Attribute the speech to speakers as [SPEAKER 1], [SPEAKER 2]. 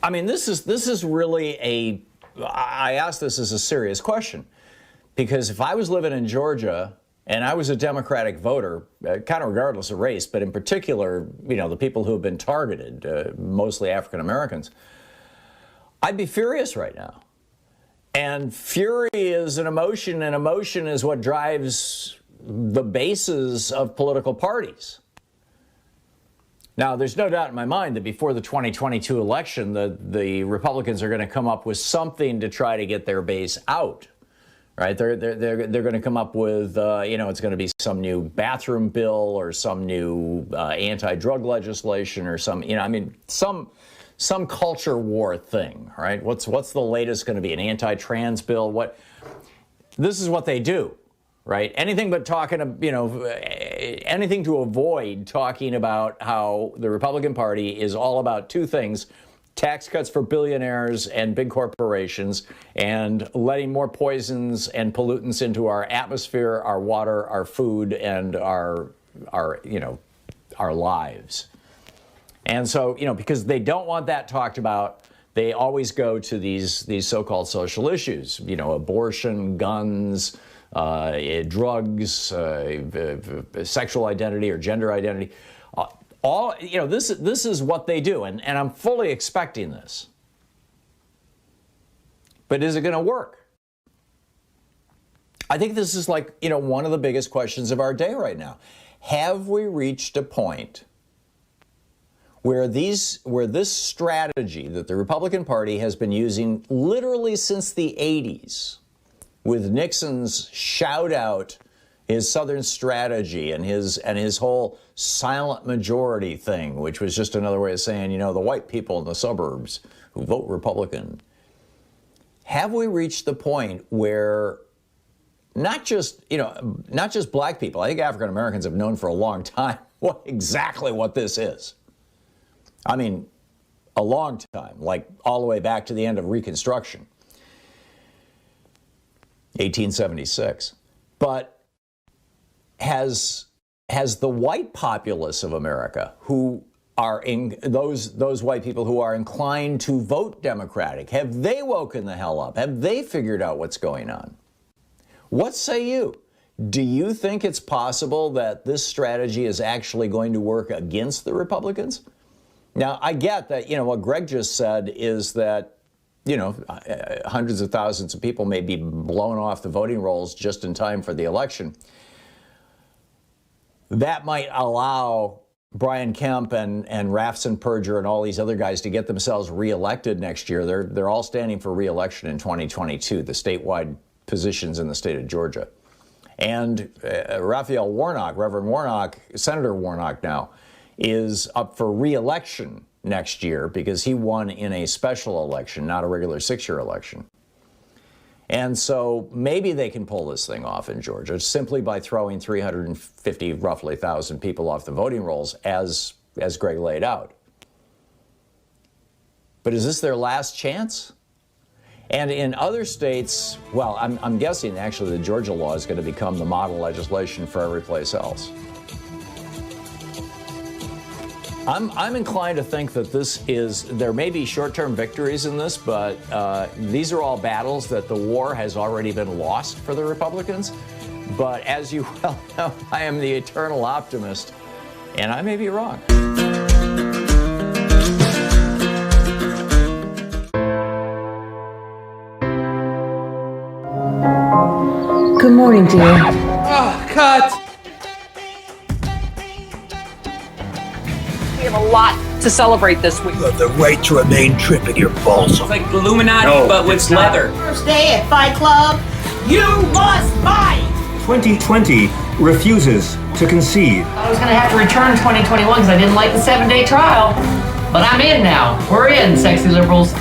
[SPEAKER 1] I mean, this is really I ask this as a serious question, because if I was living in Georgia and I was a Democratic voter, kind of regardless of race, but in particular, the people who have been targeted, mostly African Americans, I'd be furious right now. And fury is an emotion, and emotion is what drives the bases of political parties. Now, there's no doubt in my mind that before the 2022 election, the Republicans are going to come up with something to try to get their base out, right? They're going to come up with, it's going to be some new bathroom bill or some new anti-drug legislation or some culture war thing, right? What's the latest going to be? An anti-trans bill? This is what they do. Right? Anything but anything to avoid talking about how the Republican Party is all about two things: tax cuts for billionaires and big corporations, and letting more poisons and pollutants into our atmosphere, our water, our food, and our lives. And so, because they don't want that talked about, they always go to these so-called social issues, abortion, guns, drugs, sexual identity or gender identity. This is what they do, and I'm fully expecting this. But is it going to work? I think this is one of the biggest questions of our day right now. Have we reached a point where this strategy that the Republican Party has been using literally since the 80s, with Nixon's shout out, his Southern strategy, and his whole silent majority thing, which was just another way of saying, the white people in the suburbs who vote Republican. Have we reached the point where not just black people, I think African Americans have known for a long time exactly what this is. I mean, a long time, like all the way back to the end of Reconstruction. 1876. But has the white populace of America, who are those white people who are inclined to vote Democratic, have they woken the hell up? Have they figured out what's going on? What say you? Do you think it's possible that this strategy is actually going to work against the Republicans? Now, I get that, what Greg just said is that hundreds of thousands of people may be blown off the voting rolls just in time for the election. That might allow Brian Kemp and Raffensperger and all these other guys to get themselves reelected next year. They're all standing for reelection in 2022, the statewide positions in the state of Georgia. And Raphael Warnock, Reverend Warnock, Senator Warnock now, is up for reelection next year because he won in a special election, not a regular 6-year election. And so maybe they can pull this thing off in Georgia simply by throwing 350, roughly 1,000 people off the voting rolls, as Greg laid out. But is this their last chance? And in other states, well, I'm guessing actually the Georgia law is going to become the model legislation for every place else. I'm inclined to think that there may be short-term victories in this, but these are all battles that the war has already been lost for the Republicans. But as you well know, I am the eternal optimist, and I may be wrong.
[SPEAKER 2] Good morning, dear.
[SPEAKER 3] Oh, cut!
[SPEAKER 4] We have a lot to celebrate this week.
[SPEAKER 5] You have the right to remain tripping your balls.
[SPEAKER 3] It's like Illuminati, but with leather.
[SPEAKER 6] First day at Fight Club, you must fight!
[SPEAKER 7] 2020 refuses to concede.
[SPEAKER 4] I was going to have to return 2021 because I didn't like the 7-day trial. But I'm in now. We're in, sexy liberals.